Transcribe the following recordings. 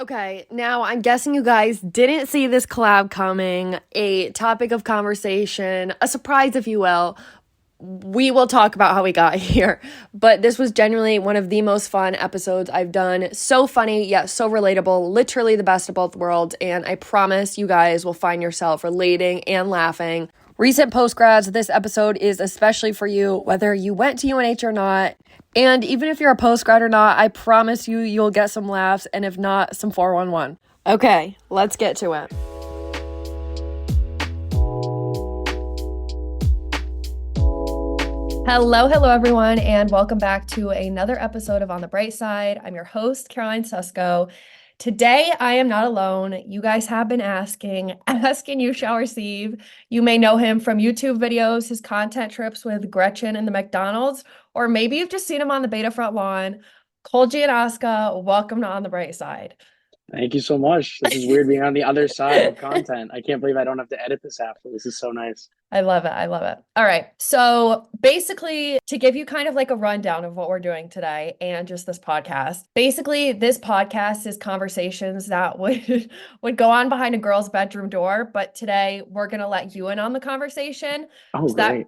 Okay, now I'm guessing you guys didn't see this collab coming, a topic of conversation, a surprise, if you will. We will talk about how we got here, but this was genuinely one of the most fun episodes I've done. So funny, yet so relatable, literally the best of both worlds, and I promise you guys will find yourself relating and laughing. Recent postgrads, this episode is especially for you, whether you went to UNH or not. And even if you're a postgrad or not, I promise you, you'll get some laughs, and if not, some 411. Okay, let's get to it. Hello, everyone, and welcome back to another episode of On the Bright Side. I'm your host, Caroline Susko. Today, I am not alone. You guys have been asking you shall receive. You may know him from YouTube videos, his content trips with Gretchen and the McDonald's, or maybe you've just seen him on the Beta Front lawn. Cole Giannasca, welcome to On the Bright Side. Thank you so much. This is weird being on the other side of content. I can't believe I don't have to edit this after. This is so nice. I love it. I love it. All right. So basically, to give you kind of like a rundown of what we're doing today and just this podcast, basically, this podcast is conversations that would go on behind a girl's bedroom door. But today we're going to let you in on the conversation. Oh, So great.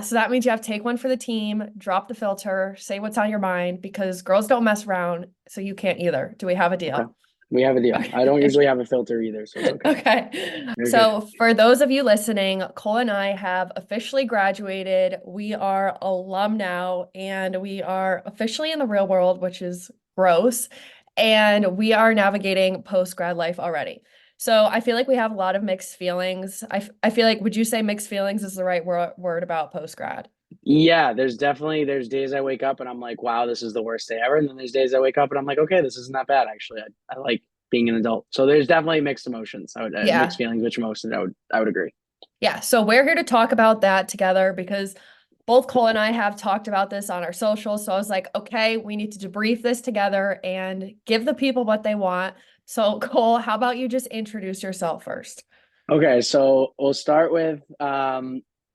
so that means you have to take one for the team, drop the filter, say what's on your mind because girls don't mess around. So you can't either. Do we have a deal? Okay. We have a deal. I don't usually have a filter either, so it's okay. Okay. You're So good. for those of you listening, Cole and I have officially graduated. We are alum now, and we are officially in the real world, which is gross. And we are navigating post-grad life already. So I feel like we have a lot of mixed feelings. I feel like, would you say mixed feelings is the right word about post-grad? Yeah, there's days I wake up and I'm like, wow, this is the worst day ever. And then there's days I wake up and I'm like, okay, this isn't that bad actually. I like being an adult. So there's definitely mixed emotions. Yeah. Mixed feelings, mixed emotions. I would agree. Yeah, so we're here to talk about that together because both Cole and I have talked about this on our socials. So I was like, okay, we need to debrief this together and give the people what they want. So, Cole, how about you just introduce yourself first? Okay, so we'll start with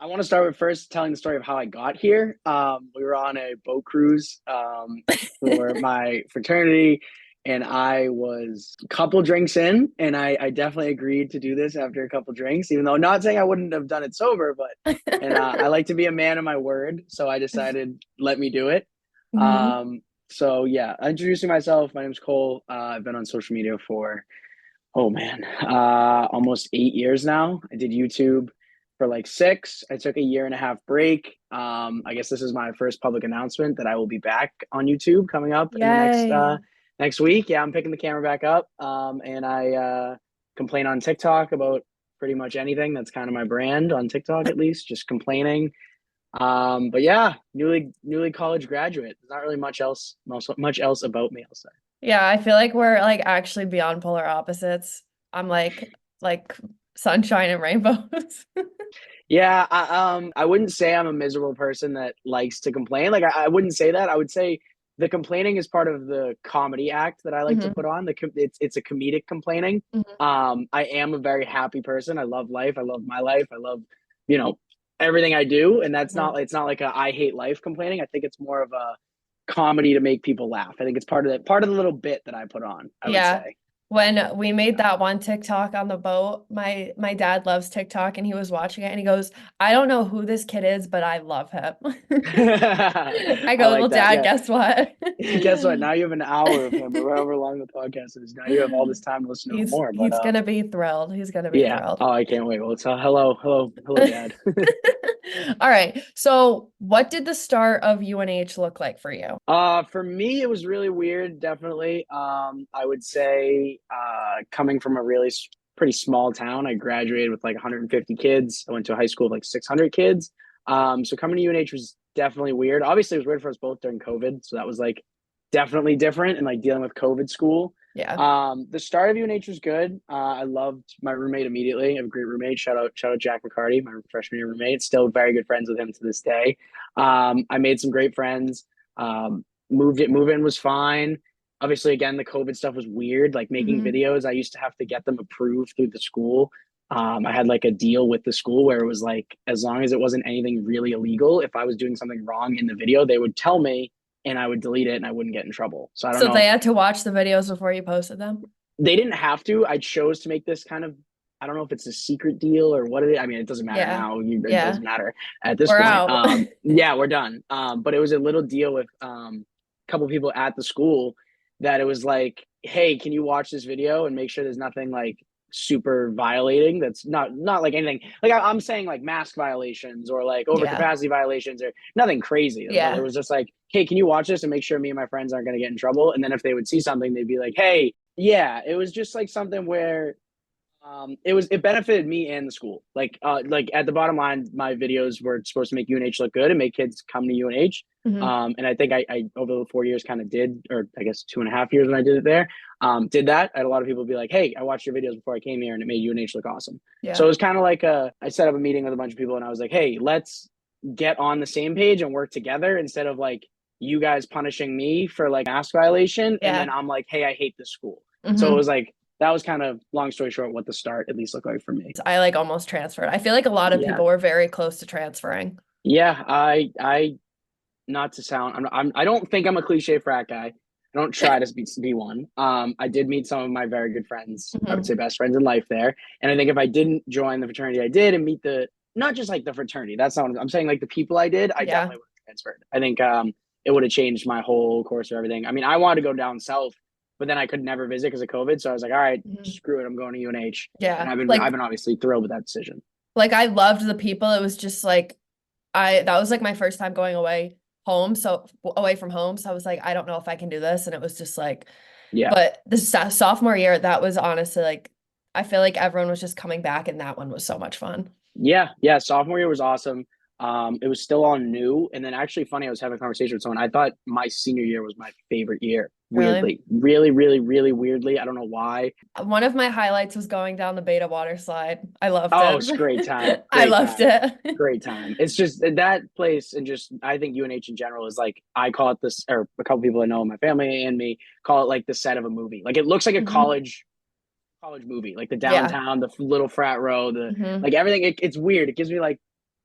I want to start with first telling the story of how I got here. We were on a boat cruise for my fraternity, and I was a couple drinks in, and I definitely agreed to do this after a couple drinks, even though not saying I wouldn't have done it sober, but I like to be a man of my word, so I decided let me do it. Mhm. So yeah, introducing myself, my name's Cole. I've been on social media for oh man, almost 8 years now. I did YouTube for like six. I took a year and a half break. I guess this is my first public announcement that I will be back on YouTube coming up in the Yay. next week. Yeah, I'm picking the camera back up. And I complain on TikTok about pretty much anything. That's kind of my brand on TikTok, at least, just complaining. But yeah, newly college graduate. There's not really much else about me, I'll say. Yeah, I feel like we're like actually beyond polar opposites. I'm like sunshine and rainbows. Yeah, I wouldn't say I'm a miserable person that likes to complain. Like I wouldn't say that. I would say the complaining is part of the comedy act that I like to Mhm, put on. It's a comedic complaining. mhm. I am a very happy person. I love life. I love my life. I love, you know, everything I do. And that's Mhm. not it's not like a I hate life complaining. I think it's more of a comedy to make people laugh. I think it's part of the little bit that I put on, I would Yeah. say. When we made that one TikTok on the boat, my dad loves TikTok and he was watching it and he goes, I don't know who this kid is, but I love him. I I go, well, like that. Dad, Yeah. guess what? Guess what? Now you have an hour of him, or however long the podcast is. Now you have all this time to listen to him more. But He's gonna be thrilled. He's gonna be yeah. thrilled. Oh, I can't wait. Well, it's hello, Dad. All right. So what did the start of UNH look like for you? For me, it was really weird. Definitely. I would say, coming from a really pretty small town, I graduated with like 150 kids. I went to a high school of like 600 kids. So coming to UNH was definitely weird. Obviously, it was weird for us both during COVID, so that was like definitely different and like dealing with COVID school. Yeah. The start of UNH was good. I loved my roommate immediately. I have a great roommate. Shout out Jack McCarty, my freshman year roommate. Still very good friends with him to this day. I made some great friends. Move in was fine. Obviously, again, the COVID stuff was weird. Like making Hmm. videos, I used to have to get them approved through the school. I had like a deal with the school where it was like, as long as it wasn't anything really illegal, if I was doing something wrong in the video, they would tell me and I would delete it and I wouldn't get in trouble. So I don't So know they if had to watch the videos before you posted them? They didn't have to. I chose to make this kind of, I don't know if it's a secret deal or what it is. I mean, it doesn't matter Yeah. now. It Yeah. doesn't matter at this We're point. out. Yeah, we're done. But it was a little deal with a couple people at the school that it was like, hey, can you watch this video and make sure there's nothing like super violating that's not like anything like I'm saying like mask violations or like Yeah. overcapacity violations or nothing crazy, but it Yeah. was just like, hey, can you watch this and make sure me and my friends aren't going to get in trouble? And then if they would see something, they'd be like, hey, yeah. It was just like something where it benefited me and the school. Like at the bottom line, my videos were supposed to make UNH look good and make kids come to UNH. Hmm. And I think I over the 4 years kind of did, or I guess 2.5 years when I did it there, did that. I had a lot of people be like, hey, I watched your videos before I came here and it made UNH look awesome. So Yeah. it was kind of like I set up a meeting with a bunch of people and I was like, hey, let's get on the same page and work together instead of like you guys punishing me for like mask violation. And then Yeah. I'm like, hey, I hate this school. So it Hmm. was like, that was kind of, long story short, what the start at least looked like for me. I like almost transferred. I feel like a lot of Yeah. people were very close to transferring. Yeah. Not to sound, I don't think I'm a cliche frat guy. I don't try to be one. I did meet some of my very good friends, I would Hmm. say best friends in life there. And I think if I didn't join the fraternity I did and meet not just like the fraternity, that's not what I'm saying, like the people I did, I Yeah. definitely would have transferred. I think it would have changed my whole course of everything. I mean, I wanted to go down south, but then I could never visit because of COVID. So I was like, all right, Hmm. screw it. I'm going to UNH. And Yeah. I've been obviously thrilled with that decision. Like I loved the people. It was just like that was like my first time going away home, so away from home. So I was like, I don't know if I can do this. And it was just like, Yeah. but the sophomore year, that was honestly like, I feel like everyone was just coming back and that one was so much fun. Yeah, yeah. Sophomore year was awesome. It was still all new, and then actually funny. I was having a conversation with someone. I thought my senior year was my favorite year. Really? Weirdly, really, really, really weirdly. I don't know why. One of my highlights was going down the beta water slide. I loved Oh, it's a great time. it. I Great loved time. it. Great time. It's just that place, and just I think UNH in general is like, I call it this, or a couple people I know in my family and me call it like the set of a movie. Like it looks like a Hmm. college movie, like the Yeah. downtown, the little frat row, the Hmm. like everything. It's weird. It gives me like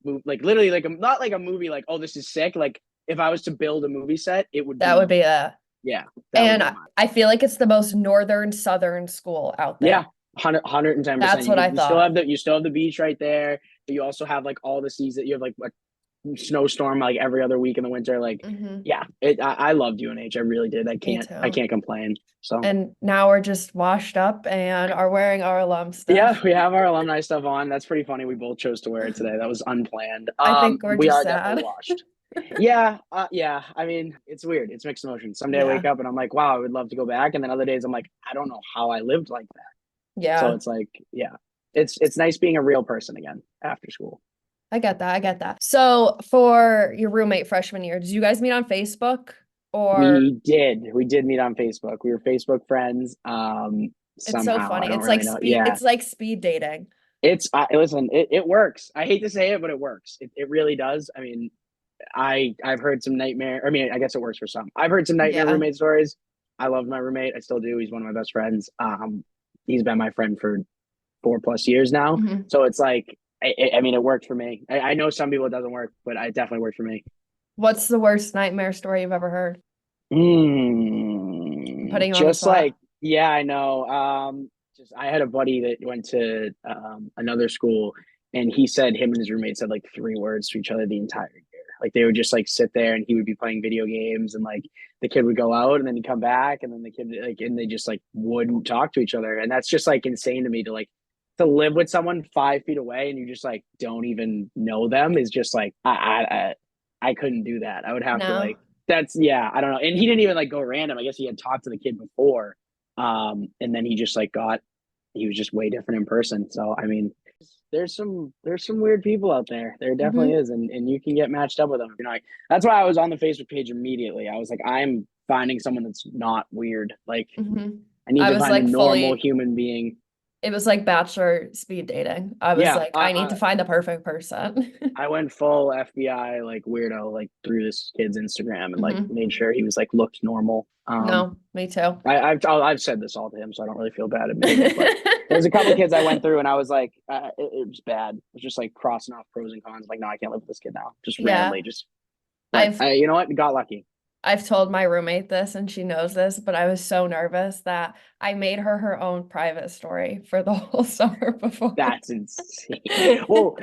literally like not like a movie. Like, oh, this is sick. Like if I was to build a movie set, it would That would be, be that. yeah, that would And be mine. I feel like it's the most northern southern school out Yeah, there. 110%. That's what I thought. You still have the beach right there. But you also have like all the seasons. You have like a snowstorm like every other week in the winter. Like, Hmm. yeah, I loved UNH. I really did. Me I too. can't complain. So And now we're just washed up and are wearing our alum yeah, stuff. we have our alumni stuff on. That's pretty funny. We both chose to wear it today. That was unplanned. I think we're We just are definitely sad. washed. Yeah, yeah. I mean, it's weird. It's mixed emotions. Someday I wake Yeah. up and I'm like, wow, I would love to go back. And then other days I'm like, I don't know how I lived like that. So Yeah. it's like, yeah, it's nice being a real person again after school. I get that. I get that. So for your roommate freshman year, did you guys meet on Facebook or We did meet on Facebook. We were Facebook friends. it's so Somehow I funny. don't It's like really know. speed, Yeah, it's like speed dating. listen, it works. I hate to say it, but it works. It really does. I mean, I've heard some nightmare. I mean, I guess it works for some. I've heard some nightmare Yeah. roommate stories. I love my roommate. I still do. He's one of my best friends. He's been my friend for 4+ years now. Hmm. So it's like, I mean, it worked for me. I know some people it doesn't work, but it definitely worked for me. What's the worst nightmare story you've ever heard? I'm putting you on the Just spot. like, yeah, I know. Just I had a buddy that went to another school, and he said him and his roommate said like 3 words to each other the entire year. Like they would just like sit there, and he would be playing video games, and like the kid would go out, and then he'd come back, and then the kid like, and they just like wouldn't talk to each other, and that's just like insane to me to live with someone 5 feet away, and you just like don't even know them is just like I couldn't do that. I would have to No. like that's yeah, I don't know. And he didn't even like go random. I guess he had talked to the kid before. And then he was just way different in person. So I mean, there's some weird people out there. There definitely Hmm. is, and you can get matched up with them. You know, that's why I was on the Facebook page immediately. I was like, I'm finding someone that's not weird. Like Hmm. I need I to was find a like normal fully, human being. it was like bachelor speed dating. I was Yeah, like, I need to find the perfect person. I went full FBI like weirdo like through this kid's Instagram and like Hmm. made sure he was like looked normal. No, me too. I've said this all to him, so I don't really feel bad admitting it. But there's a couple of kids I went through, and I was like, it was bad. It was just like crossing off pros and cons. Like, no, I can't live with this kid now. Just Yeah. randomly, just. But I've you know what? Got lucky. I've told my roommate this and she knows this, but I was so nervous that I made her her own private story for the whole summer before. That's insane. Well,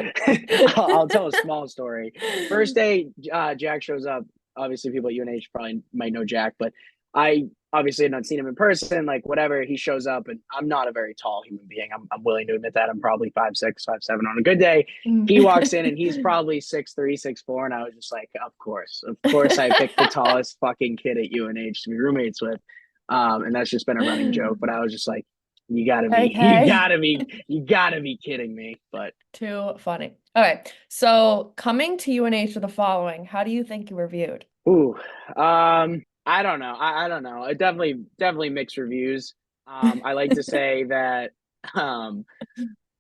I'll tell a small story. First day, Jack shows up. Obviously, people at UNH probably might know Jack, but I obviously had not seen him in person. Like whatever, he shows up, and I'm not a very tall human being. I'm willing to admit that. I'm probably 5'6", 5'7" on a good day. He walks in, and he's probably 6'3", 6'4", and I was just like, of course, I picked the tallest fucking kid at UNH to be roommates with, and that's just been a running joke. But I was just like, Okay. you gotta be kidding me. But Too funny. Okay. So coming to UNH with the following, how do you think you were viewed? ooh, I don't know. I don't know. It definitely mixed reviews. I like to say that um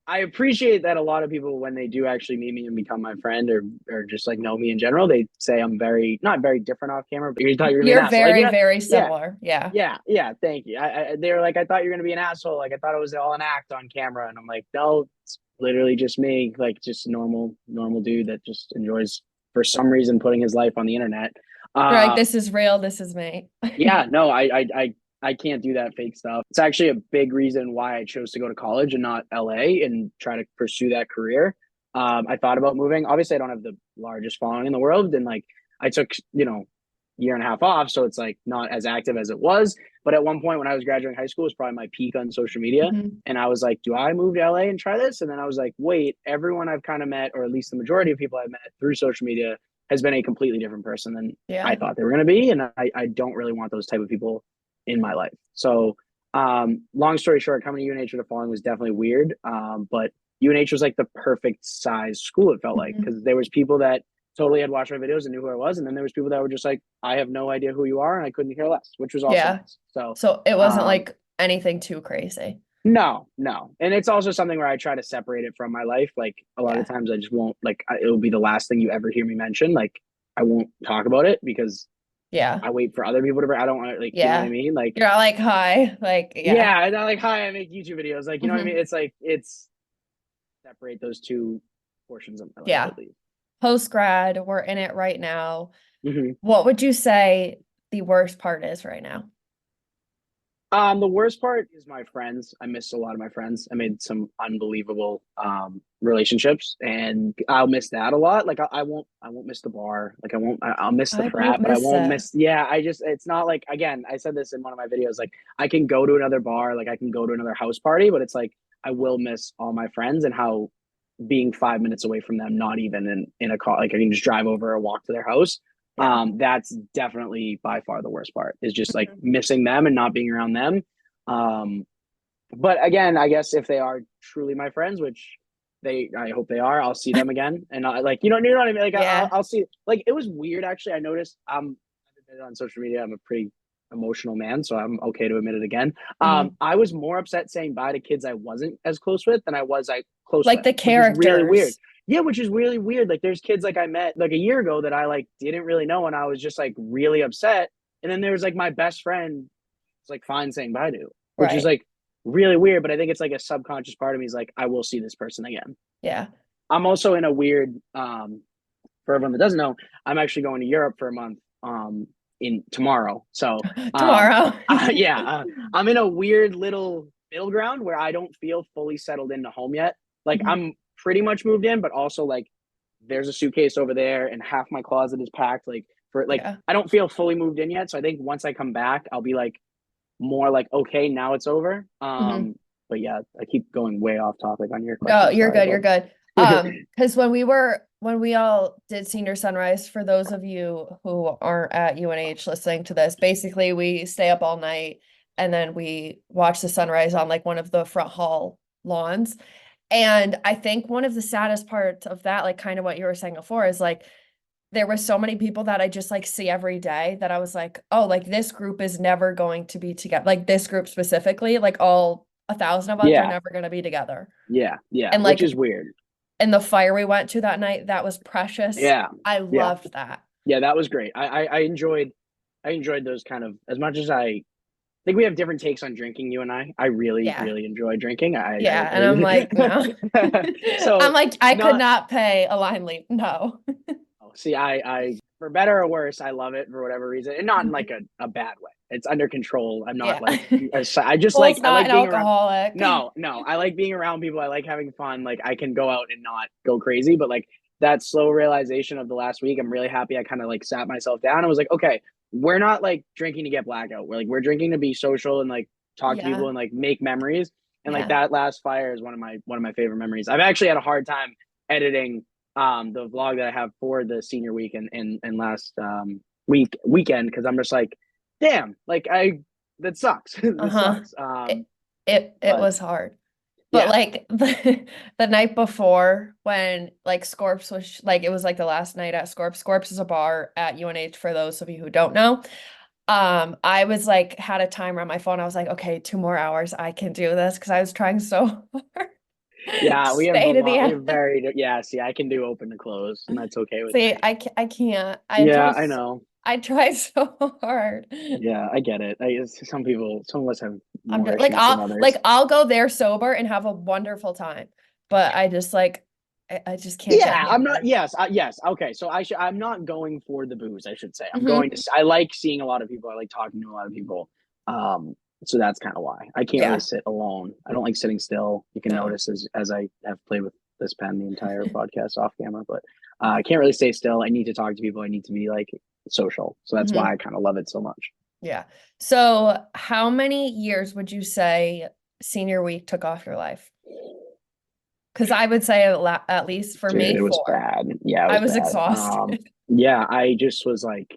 I appreciate that a lot of people, when they do actually meet me and become my friend, or just like know me in general, they say I'm very not very different off camera, but you thought you were gonna be an You're asshole. Like, very, very yeah, similar. Yeah. yeah. Thank you. They were like, I thought you were gonna be an asshole. Like I thought it was all an act on camera, and I'm like, no, it's literally just me. Like just normal dude that just enjoys for some reason putting his life on the internet. You're like, Uh, this is real. This is me. yeah, no, I can't do that fake stuff. It's actually a big reason why I chose to go to college and not LA and try to pursue that career. I thought about moving. Obviously, I don't have the largest following in the world, and like I took, year and a half off, so it's like not as active as it was. But at one point when I was graduating high school, it was probably my peak on social media. Mhm. And I was like, do I move to LA and try this? And then I was like, wait, everyone I've kind of met, or at least the majority of people I've met through social media, has been a completely different person than I Yeah. thought they were going to be. And I don't really want those type of people in my life. So, long story short, coming to UNH with the following was definitely weird. But UNH was like the perfect size school, it felt like, Mhm. because there was people that totally had watched my videos and knew who I was. And then there was people that were just like, I have no idea who you are, and I couldn't care less, which was also Yeah. nice. So, So it wasn't um, like anything too crazy. no. And it's also something where I try to separate it from my life. Like a lot of Yeah. times I just won't, like, it'll be the last thing you ever hear me mention. Like, I won't talk about it because Yeah. I wait for other people to, I don't want to, like, you know what I Yeah. mean? Like, You're not like, hi. Like, yeah. yeah, and I'm like, hi, I make YouTube videos. Like, you know what I mean? Hmm. It's like, it's separate those two portions of my life Yeah. at least. Post grad, we're in it right now. Mm-hmm. What would you say the worst part is right now? The worst part is my friends. I miss a lot of my friends. I made some unbelievable relationships, and I'll miss that a lot. Like I won't miss the bar. Like I'll miss the I won't frat, but I miss won't it. miss. Yeah, it's not like, again, I said this in one of my videos. Like I can go to another bar, like I can go to another house party, but it's like I will miss all my friends, and how being 5 minutes away from them, not even in a car, like I can just drive over or walk to their house. Yeah. That's definitely by far the worst part, is just like Mhm. missing them and not being around them. um but again, I guess if they are truly my friends, which I hope they are, I'll see them again. And I, like, you know what I mean? Like Yeah. I'll see. Like it was weird actually. I noticed I've admitted on social media I'm a pretty emotional man, so I'm okay to admit it again. Hmm. I was more upset saying bye to kids I wasn't as close with than I was like close Like with, the which is really weird. characters. Yeah, which is really weird. Like there's kids like I met like a year ago that I like didn't really know, and I was just like really upset. And then there was like my best friend was like fine saying bye to, which is Right. like really weird. But I think it's like a subconscious part of me is like, I will see this person again. Yeah. I'm also in a weird, for everyone that doesn't know, I'm actually going to Europe for a month in tomorrow. So Tomorrow. yeah, I'm in a weird little middle ground where I don't feel fully settled into home yet. Like Mhm. I'm pretty much moved in, but also like there's a suitcase over there and half my closet is packed. Like for like Yeah. I don't feel fully moved in yet. So I think once I come back, I'll be like more like, okay, now it's over. Hmm. But yeah, I keep going way off topic on your No, question. you're Sorry, good. but You're good. Because when we all did senior sunrise, for those of you who aren't at UNH listening to this, basically we stay up all night and then we watch the sunrise on like one of the front hall lawns. And I think one of the saddest parts of that, like kind of what you were saying before, is like there were so many people that I just like see every day that I was like, oh, like this group is never going to be together. Like this group specifically, like all 1,000 of us are yeah, never going to be together. yeah, And which like is weird. in the fire we went to that night, that was precious. Yeah, I yeah, loved that. yeah. That was great. I enjoyed those kind of, as much as I think we have different takes on drinking. You and I really Yeah. really enjoy drinking. Yeah. And I'm like, no. I'm So like, I could not not pay a line leave. No. see, I for better or worse, I love it for whatever reason, and not in like a bad way. It's under control. I'm not Yeah. like I just Cole's I not like an being around. alcoholic. No, I like being around people. I like having fun. Like I can go out and not go crazy, but like that slow realization of the last week, I'm really happy. I kind of like sat myself down and was like, okay, we're not like drinking to get blackout. We're drinking to be social and like talk to people Yeah. and like make memories. And like Yeah. that last fire is one of my favorite memories. I've actually had a hard time editing the vlog that I have for the senior week and last weekend, because I'm just like, damn, like I that sucks. This Uh-huh. sucks. It, it But was hard. But yeah, like the night before when like Scorps was like it was like the last night at Scorps. Scorps is a bar at UNH for those of you who don't know. I was like had a timer on my phone. I was like, okay, 2 more hours. I can do this because I was trying so hard to yeah, we have a stay to the lot. We end. have very yeah. See, I can do open to close, and that's okay with See, me. I can't. Yeah, I know. I try so hard. Yeah, I get it. Some of us have I'm more just, like issues than others. I'll go there sober and have a wonderful time, but I just like I just can't get Yeah, I'm not. hammered. Yes. Okay, so I'm not going for the booze. I should say. I'm going Hmm. to. I like seeing a lot of people. I like talking to a lot of people. So that's kind of why I can't really Yeah, sit alone. I don't like sitting still. You can no. notice as I have played with this pen the entire podcast off camera, but I can't really stay still. I need to talk to people. I need to be like social. So that's why Hmm. I kind of love it so much. Yeah. So, how many years would you say senior week took off your life? Because I would say at least for Dude, me, it was 4. bad. Yeah, it I was was bad. exhausted. Yeah, I just was like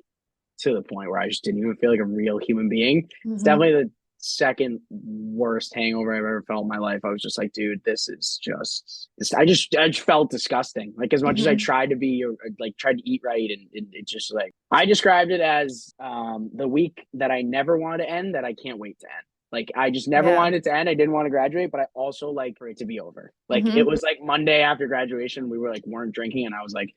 to the point where I just didn't even feel like a real human being. It's Hmm. definitely the second worst hangover I've ever felt in my life. I was just like, dude, this is just. I just felt disgusting. Like as much as I Hmm. tried to be, or like tried to eat right, and it just like I described it as the week that I never wanted to end, that I can't wait to end. Like I just never Yeah. wanted it to end. I didn't want to graduate, but I also like for it to be over. Like it Hmm. was like Monday after graduation, we were like weren't drinking, and I was like,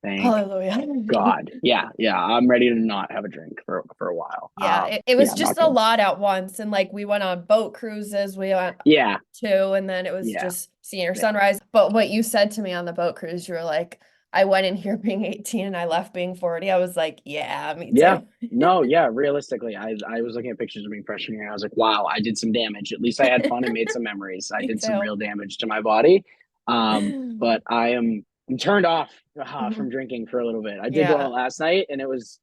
thank Hallelujah. God. Yeah. I'm ready to not have a drink for a while. Yeah, it Yeah, was I'm not just a gonna. lot at once. And like we went on boat cruises, we went Yeah, too, and then it was yeah, just senior yeah, sunrise. But what you said to me on the boat cruise, you were like, I went in here being 18 and I left being 40. I was like, yeah, me yeah. too. No, yeah. Realistically, I was looking at pictures of me freshman year. I was like, wow, I did some damage. At least I had fun and made some memories. I Me did some too. real damage to my body. But I'm turned off from Mhm. drinking for a little bit. I did go out Yeah. last night, and it was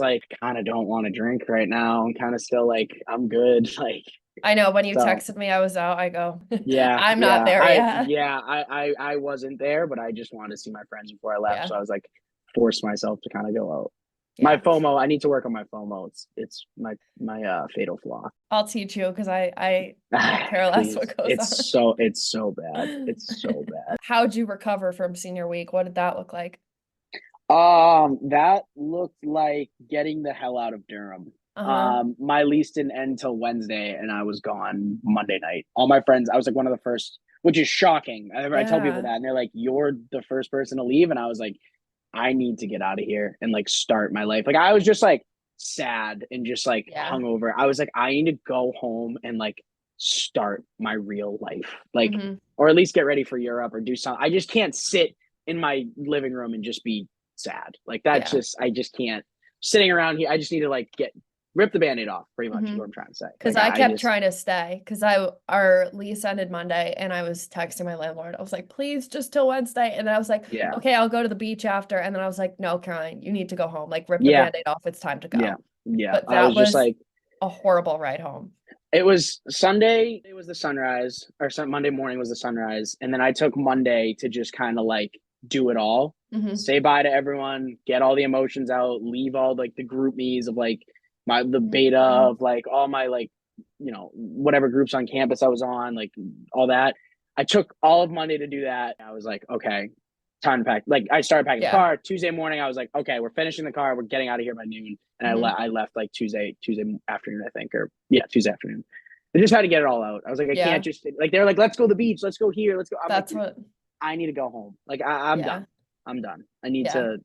like kind of don't want to drink right now. I'm kind of still like I'm good. Like I know when you so. texted me, I was out. I go, Yeah, I'm not yeah. there yet. I wasn't there, but I just wanted to see my friends before I left. Yeah. So I was like forced myself to kind of go out. My Yeah. FOMO, I need to work on my FOMO. It's my fatal flaw. I'll teach you because I could care less Please. what goes It's so bad. It's so on. bad. How'd you recover from senior week? What did that look like? That looked like getting the hell out of Durham. Uh-huh. My lease didn't end till Wednesday, and I was gone Monday night. All my friends, I was like one of the first, which is shocking. I tell people Yeah. that, and they're like, "You're the first person to leave," and I was like, "I need to get out of here and like start my life." Like I was just like sad and just like Yeah. hungover. I was like, I need to go home and like start my real life, like, Hmm. or at least get ready for Europe or do something. I just can't sit in my living room and just be sad. Like that's Yeah. just I just can't sitting around here. I just need to like get rip the band-aid off, pretty much is Hmm. what I'm trying to say. Because Like I I kept just trying to stay because our lease ended Monday and I was texting my landlord. I was like, please just till Wednesday. And then I was like, yeah, okay, I'll go to the beach after. And then I was like, no, Caroline, you need to go home. Like rip the yeah, band-aid off. It's time to yeah, go. yeah. But I that was just was like a horrible ride home. it was Sunday, it was the sunrise, or Monday morning was the sunrise. And then I took Monday to just kind of like do it all, Hmm. say bye to everyone, get all the emotions out, leave all like the group me's of like the beta Hmm. of like all my like, whatever groups on campus I was on, like all that. I took all of Monday to do that. I was like, okay, time to pack. Like I started packing the Yeah. car. Tuesday morning, I was like, okay, we're finishing the car. We're getting out of here by noon. And Hmm. I left like Tuesday afternoon, I think, or yeah, Tuesday afternoon. I just had to get it all out. I was like, I can't Yeah. just like they're like, let's go to the beach, let's go here, let's go. I'm like, That's dude, what, I need to go home. Like I'm yeah. done. I'm done. I need Yeah. to I rip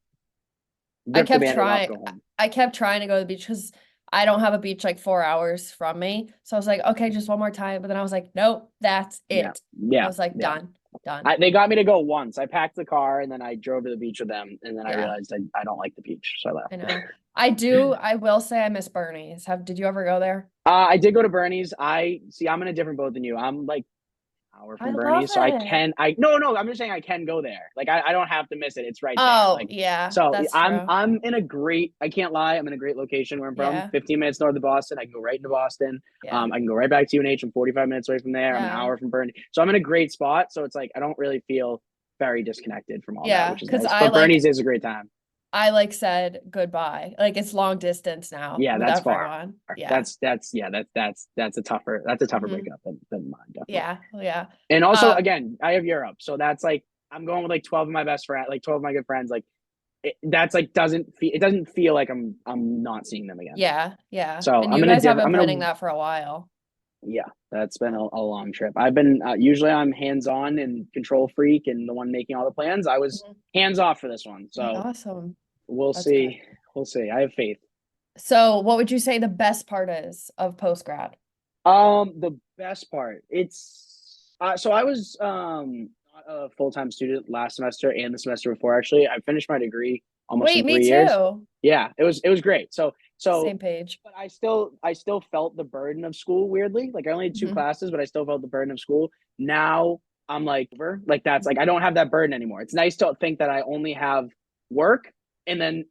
the kept band-aid off, trying. go home. I kept trying to go to the beach because I don't have a beach like 4 hours from me. So I was like, okay, just one more time. But then I was like, nope, that's Yeah, it. I yeah, was like, yeah. done. Done. They got me to go once. I packed the car and then I drove to the beach with them, and then I Yeah. realized I don't like the beach, so I left. I know. I will say I miss Bernie's. Did you ever go there? I did go to Bernie's. I'm in a different boat than you. I'm like hour I from love Bernie, so it. no, I'm just saying I can go there. Like I don't have to miss it. It's right there. Oh, Like yeah, so that's I'm true. I'm in a great, I can't lie, I'm in a great location where I'm from. Yeah, 15 minutes north of Boston. I can go right into Boston. yeah, I can go right back to UNH. I'm 45 minutes away from there. I'm an yeah, hour from Bernie. So I'm in a great spot. So it's like I don't really feel very disconnected from all that, yeah. which is Because nice. But Bernie's is a great time. I like said goodbye. Like it's long distance now Yeah, with that's far. everyone. Yeah. That's a tougher Hmm. breakup than mine, definitely. Yeah, yeah. And also, Um, again, I have Europe, so that's like I'm going with like 12 of my best friends, like 12 of my good friends. Like that's like it doesn't feel like I'm not seeing them again. yeah, yeah. So And you guys have been I'm in planning a that for a while. yeah. That's been Yeah. a long trip. I've been usually I'm hands on and control freak and the one making all the plans. I was Mhm. hands off for this one, Yeah, so awesome. we'll That's good. see. We'll see. I have faith. So, what would you say the best part is of post grad? The best part, it's so I was not a full-time student last semester and the semester before actually. I finished my degree almost Wait, in me 3 years. too. Yeah, it was great. So Same page. but I still felt the burden of school weirdly. Like I only had two Hmm. classes, but I still felt the burden of school. Now I'm like over. Like that's like I don't have that burden anymore. It's nice to think that I only have work and then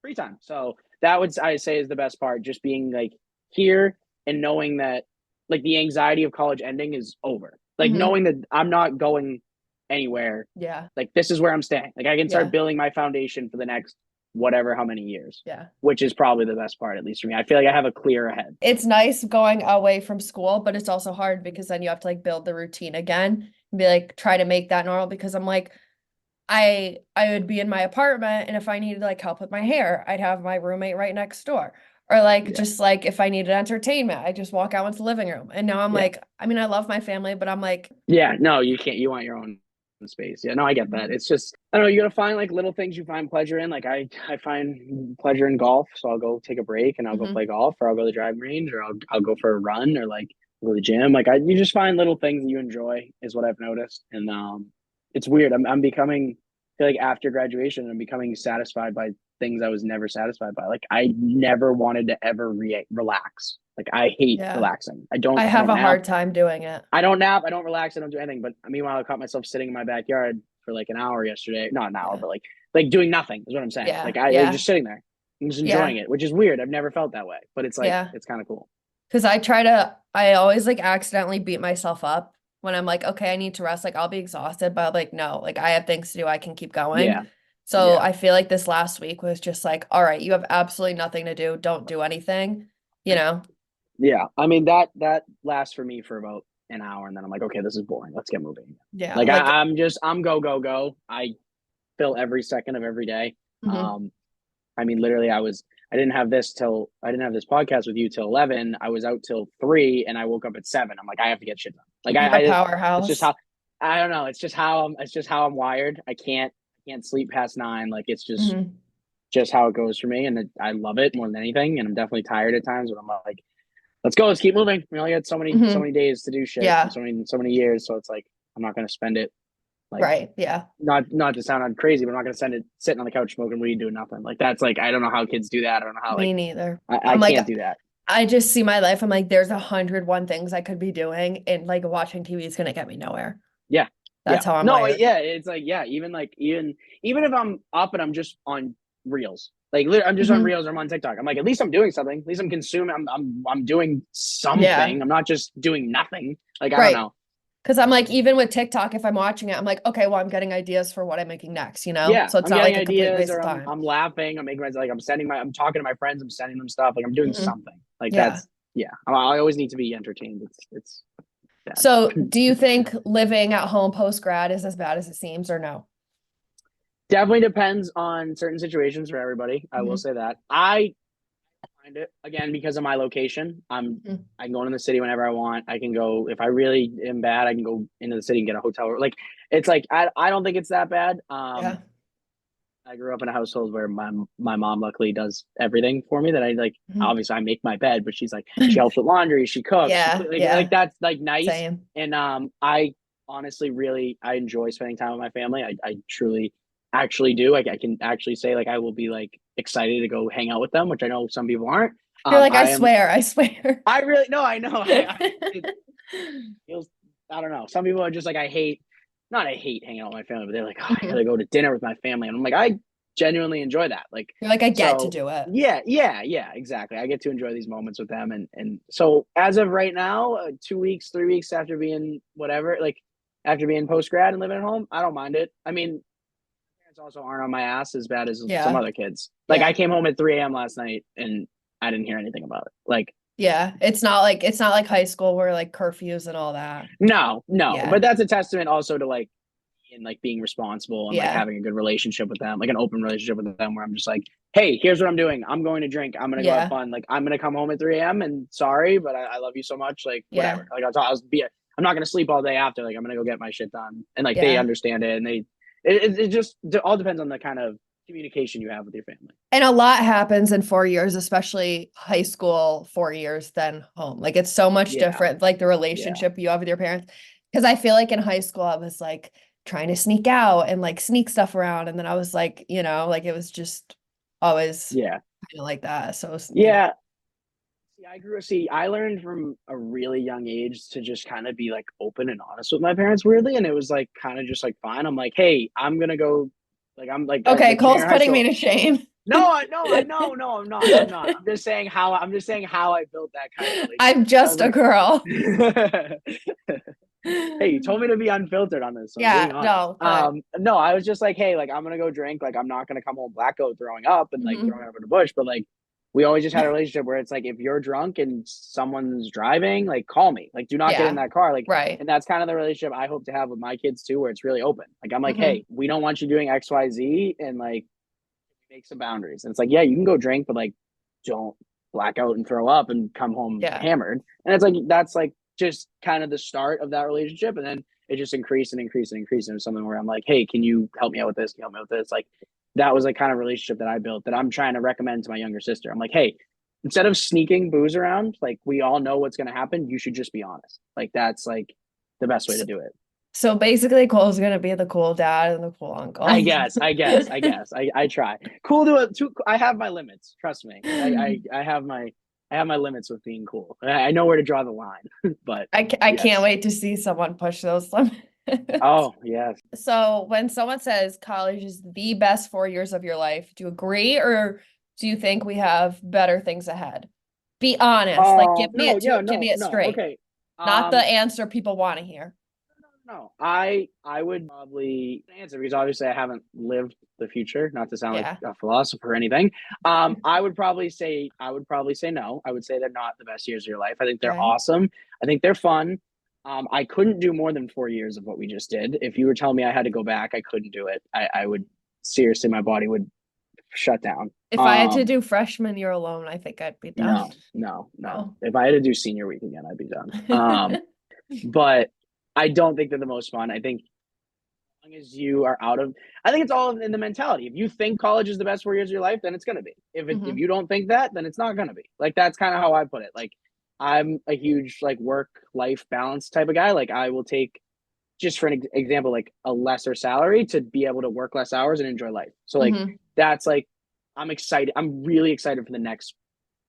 free time. So that would I say is the best part, just being like here and knowing that like the anxiety of college ending is over. Like Hmm. knowing that I'm not going anywhere. Yeah, Like this is where I'm staying. Like I can start yeah, building my foundation for the next whatever how many years, yeah. which is probably the best part, at least for me. I feel like I have a clear ahead. It's nice going away from school, but it's also hard because then you have to like build the routine again and be like try to make that normal because I'm like I would be in my apartment and if I needed like help with my hair, I'd have my roommate right next door. Or like Yeah. just like if I needed entertainment, I just walk out into the living room. And now I'm Yeah. like, I mean, I love my family, but I'm like, Yeah. No, you can't. You want your own space. Yeah. No, I get that. mhm, It's just, I don't know. You got to find like little things you find pleasure in. Like I find pleasure in golf. So I'll go take a break and I'll go mhm, play golf or I'll go to the driving range or I'll go for a run or like go to the gym. Like you just find little things that you enjoy is what I've noticed. And, it's weird. I'm becoming, I feel like after graduation, I'm becoming satisfied by things I was never satisfied by. Like I never wanted to ever relax. Like I hate yeah. relaxing. I I have don't a nap. hard time doing it. I don't nap. I don't relax. I don't do anything. But meanwhile, I caught myself sitting in my backyard for like an hour yesterday. Not an hour, Yeah. but like doing nothing is what I'm saying. Yeah. Like I was Yeah. just sitting there and just enjoying Yeah. it, which is weird. I've never felt that way, but it's like Yeah. it's kind of cool. Because I always like accidentally beat myself up when I'm like, okay, I need to rest. Like I'll be exhausted, but like, no, like I have things to do. I can keep Yeah, going. So yeah, I feel like this last week was just like, all right, you have absolutely nothing to do. Don't do anything, you know? yeah. I mean that lasts for me for about an hour, and then I'm like, okay, this is boring. Let's get moving. Yeah. Like Like, I'm go go go. I fill every second of every day. mhm. Um, I mean, literally, I didn't have this podcast with you till 11. I was out till 3, and I woke up at 7. I'm like, I have to get shit done. Like, You're a it's just powerhouse. how I don't know. It's just how I'm wired. I can't sleep past 9. Like, it's Hmm. just how it goes for me, and I love it more than anything. And I'm definitely tired at times, but I'm like, let's go, let's keep moving. We only got so Hmm. many days to do shit, and Yeah. so many years. So it's like I'm not gonna spend it like Right. Yeah. not to sound crazy, but I'm not gonna send it sitting on the couch smoking weed doing nothing. Like that's like I don't know how kids do that. I don't know how like Me neither. I I'm like, can't do that. I just see my life. I'm like, there's 101 things I could be doing, and like watching TV is gonna get me nowhere. Yeah. Yeah. That's how I'm No, wired. yeah. It's like, yeah, even if I'm up and I'm just on reels, like I'm just on Hmm. reels or I'm on TikTok. I'm like, at least I'm doing something. At least I'm consuming. I'm doing Yeah. something. I'm not just doing nothing. Like, I don't Right. know. Because I'm like, even with TikTok, if I'm watching it, I'm like, okay, well, I'm getting ideas for what I'm making next, you know? Yeah. So it's I'm not getting like a complete ideas waste or of time. I'm laughing. I'm making like I'm talking to my friends. I'm sending them stuff. Like I'm doing Hmm. something like Yeah. that's, yeah. I always need to be entertained. It's bad. So do you think living at home post grad is as bad as it seems or no? Definitely depends on certain situations for everybody. I will Hmm. say that. I find it again because of my location. Hmm. I can go into the city whenever I want. I can go if I really am bad. I can go into the city and get a hotel. Like it's like I don't think it's that bad. Yeah. I grew up in a household where my mom luckily does everything for me. That I like. Hmm. Obviously, I make my bed, but she's like she helps with laundry, she cooks, Yeah. like Yeah. that's like nice. Same. And honestly really, I enjoy spending time with my family. I truly actually do. Like I can actually say like I will be like excited to go hang out with them, which I know some people aren't. You're like, I I am. swear, I swear. I really no. I know. It feels. I don't know. Some people are just like I hate. Not I hate hanging out with my family, but they're like, oh, I Mhm. gotta go to dinner with my family, and I'm like, I genuinely enjoy that. Like, You're like, I get to so do it. yeah, exactly. I get to enjoy these moments with them, and so as of right now, 2 weeks, 3 weeks after being whatever, like after being post grad and living at home, I don't mind it. I mean, parents also aren't on my ass as bad as some Yeah. other kids. Like I Yeah. came home at 3 a.m. last night and I didn't hear anything about it. Like Yeah. It's not like high school where like curfews and all that. no, Yeah. but that's a testament also to like and like being responsible and like Yeah. having a good relationship with them, like an open relationship with them where I'm just like, hey, here's what I'm doing. I'm going to drink. I'm gonna go have Yeah. fun. Like I'm gonna come home at 3 a.m. and sorry, but I love you so much. Like Yeah. whatever. Like I'm not gonna sleep all day after. Like I'm gonna go get my shit done. And like they Yeah. understand it and it just it all depends on the kind of communication you have with your family. And a lot happens in 4 years, especially high school 4 years than home. Like it's so much Yeah. different, like the Yeah. relationship you have with your parents. Because I feel like in high school, I was like trying to sneak out and like sneak stuff around. And then I was like, like it was just always Yeah. kind of like that. So, Yeah. I learned from a really young age to just kind of be like open and honest with my parents weirdly. And it was like kind of just like fine. I'm like, hey, I'm gonna go I'm okay, like Cole's junior high putting me school. to shame. No, I'm not. I'm not. I'm just saying how I built that kind of I'm relationship. I was just a like, girl. hey, you told me to be unfiltered on this, so I'm being Yeah, honest. no, good. No, I was just like, hey, like I'm gonna go drink. Like I'm not gonna come home blackout throwing up and like Mhm. throwing up in the bush, but like we always just had a relationship where it's like if you're drunk and someone's driving, like call me. Like do not get in Yeah, that car. Like right. and that's kind of the relationship I hope to have with my kids too, where it's really open. Like I'm like, Hmm. hey, we don't want you doing XYZ and like make some boundaries. And it's like, yeah, you can go drink, but like don't black out and throw up and come home Yeah. hammered. And it's like that's like just kind of the start of that relationship. And then it just increased and increased and increased into something where I'm like, hey, can you help me out with this? Can you help me out with this? Like that was like kind of relationship that I built that I'm trying to recommend to my younger sister. I'm like, hey, instead of sneaking booze around, like we all know what's gonna happen, you should just be honest. Like that's like the best way to So, do it. so basically, Cole's gonna be the cool dad and the cool uncle. I try. Cool to I have my limits. Trust me. I have my limits with being cool. I know where to draw the line. But I can't yes. wait to see someone push those limits. Oh yes. So when someone says college is the best 4 years of your life, do you agree or do you think we have better things ahead? Be honest. Like No, yeah, give me it no. straight. Okay. Not the answer people want to hear. No. I would probably answer because obviously I haven't lived the future. Not to sound like Yeah. a philosopher or anything. I would probably say no. I would say they're not the best years of your life. I think they're Okay. awesome. I think they're fun. I couldn't do more than 4 years of what we just did. If you were telling me I had to go back, I couldn't do it. I would seriously, my body would shut down. If I had to do freshman year alone, I think I'd be done. No. No. If I had to do senior week again, I'd be done. But I don't think they're the most fun. I think as long as you are out of, I think it's all in the mentality. If you think college is the best 4 years of your life, then it's gonna be. If Hmm. you don't think that, then it's not gonna be. Like that's kind of how I put it. Like I'm a huge like work life balance type of guy. Like I will take just for an example, like a lesser salary to be able to work less hours and enjoy life. So like Hmm. that's like I'm excited. I'm really excited for the next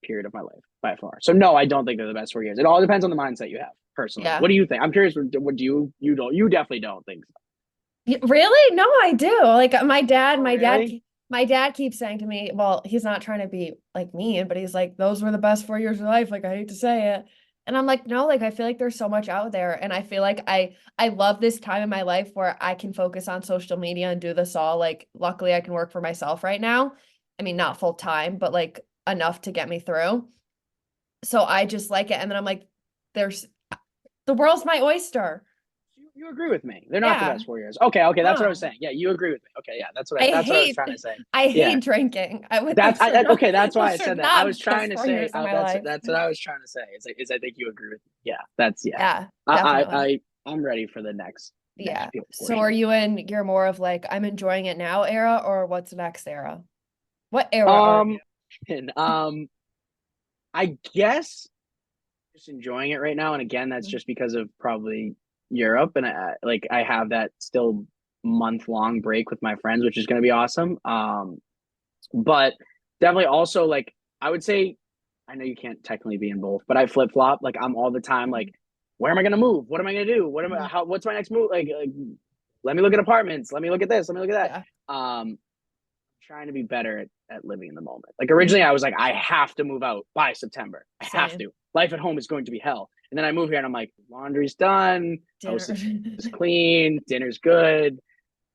period of my life by far. So no, I don't think they're the best 4 years. It all depends on the mindset you have personally. Yeah. What do you think? I'm curious. What do you don't? You definitely don't think so. Really? No, I do. Like Oh, really? my dad keeps saying to me, well, he's not trying to be like mean, but he's like, those were the best 4 years of life. Like, I hate to say it. And I'm like, no, like I feel like there's so much out there. And I feel like I love this time in my life where I can focus on social media and do this all. Like, luckily I can work for myself right now. I mean, not full time, but like enough to get me through. So I just like it. And then I'm like, there's the world's my oyster. You agree with me? They're not the Yeah. best 4 years. Okay, that's what I was No. saying. Yeah, you agree with me. Okay, yeah, I that's what I was hate trying to say. I Yeah, hate drinking. that's okay. That's why I Those are said that. I was not trying best to four say years of my life. that's what I was trying to say. Is I think you agree with me. Yeah, that's yeah. Yeah, I definitely. I I'm ready for the next Yeah. So are portion. you in you're more of like I'm enjoying it now era or what's next era? What era are Um, you? and, I guess just enjoying it right now. And again, that's just because of probably Europe, and I have that still month-long break with my friends, which is going to be awesome. But definitely also like I would say, I know you can't technically be in both, but I flip flop. Like I'm all the time like, where am I gonna move? What am I gonna do? Mhm. What's my next move? Like, let me look at apartments. Let me look at this. Let me look at Yeah. that. Trying to be better at living in the moment. Like originally I was like, I have to move out by September. I have Same. to. Life at home is going to be hell. And then I move here and I'm like, laundry's done, house Dinner. is clean, dinner's good.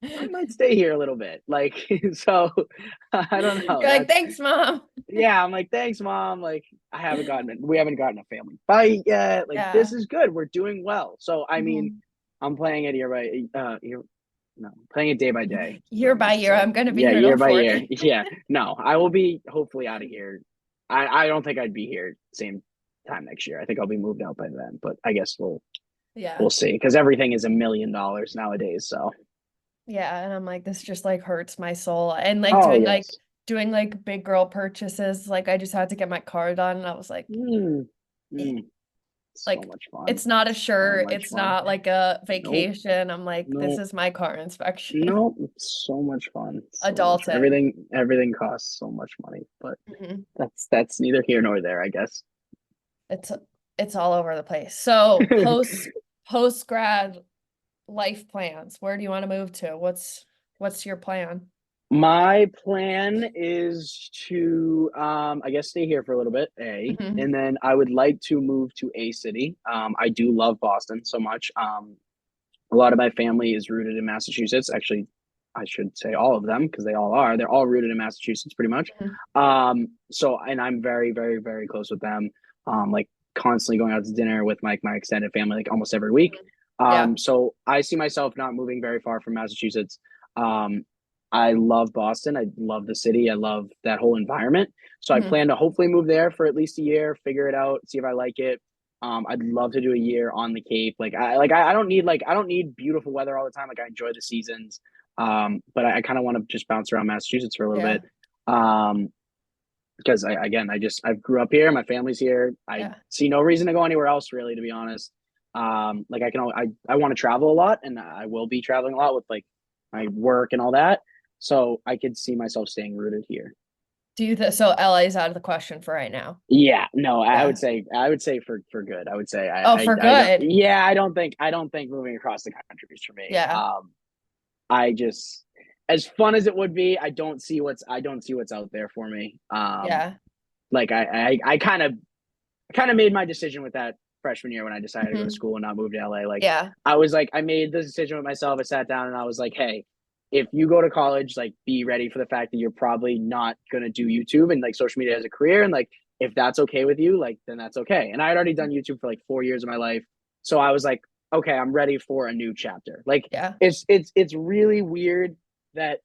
I might stay here a little bit. Like, so I don't know. You're like, thanks, mom. Yeah, I'm like, thanks, mom. Like, we haven't gotten a family fight yet. Like, this Yeah. is good. We're doing well. So, I mean, Mhm. I'm playing it playing it day by day. Is what Year I by meant to year, say. I'm gonna be Yeah, here year till by year. 40. Yeah, no, I will be hopefully out of here. I don't think I'd be here same time next year. I think I'll be moved out by then. But I guess Yeah. we'll see because everything is $1 million nowadays. So, Yeah. And I'm like, this just like hurts my soul. And like oh yes. doing like big girl purchases. Like I just had to get my car done. And I was like, Mm, eh, mm, so like much fun. it's not a So shirt, much it's fun. not like a Nope. vacation. I'm like, this Nope. is my car inspection. No, it's so much fun. So much fun. Adulting. Everything costs so much money, but Mhm. that's neither here nor there, I guess. It's it's all over the place. So post grad life plans. Where do you want to move to? What's your plan? My plan is to I guess stay here for a little bit, Mhm. and then I would like to move to a city. I do love Boston so much. A lot of my family is rooted in Massachusetts. Actually, I should say all of them because they all are. They're all rooted in Massachusetts pretty much. Mhm. So and I'm very, very, very close with them. Like constantly going out to dinner with my extended family like almost every week. Mhm. Yeah. So I see myself not moving very far from Massachusetts. Um, I love Boston. I love the city. I love that whole environment. So I Mhm. plan to hopefully move there for at least a year, figure it out, see if I like it. I'd love to do a year on the Cape. I don't need beautiful weather all the time. Like I enjoy the seasons. But I kind of want to just bounce around Massachusetts for a little Yeah. bit. Um, because I grew up here, my family's here. I Yeah. see no reason to go anywhere else really, to be honest. Like I want to travel a lot and I will be traveling a lot with like my work and all that. So I could see myself staying rooted here. Do you so LA is out of the question for right now? Yeah, no, Yeah. I would say for good. I would say Oh, for I don't good. yeah, I don't think moving across the country is for me. Yeah. I just as fun as it would be, I don't see what's out there for me. Yeah. Like I kind of made my decision with that freshman year when I decided to go to Mhm. school and not move to LA. Like Yeah. I was like I made the decision with myself. I sat down and I was like, "Hey, if you go to college, like be ready for the fact that you're probably not going to do YouTube and like social media as a career and like if that's okay with you, like then that's okay." And I had already done YouTube for like 4 years of my life. So I was like, "Okay, I'm ready for a new chapter." Like Yeah. it's really weird that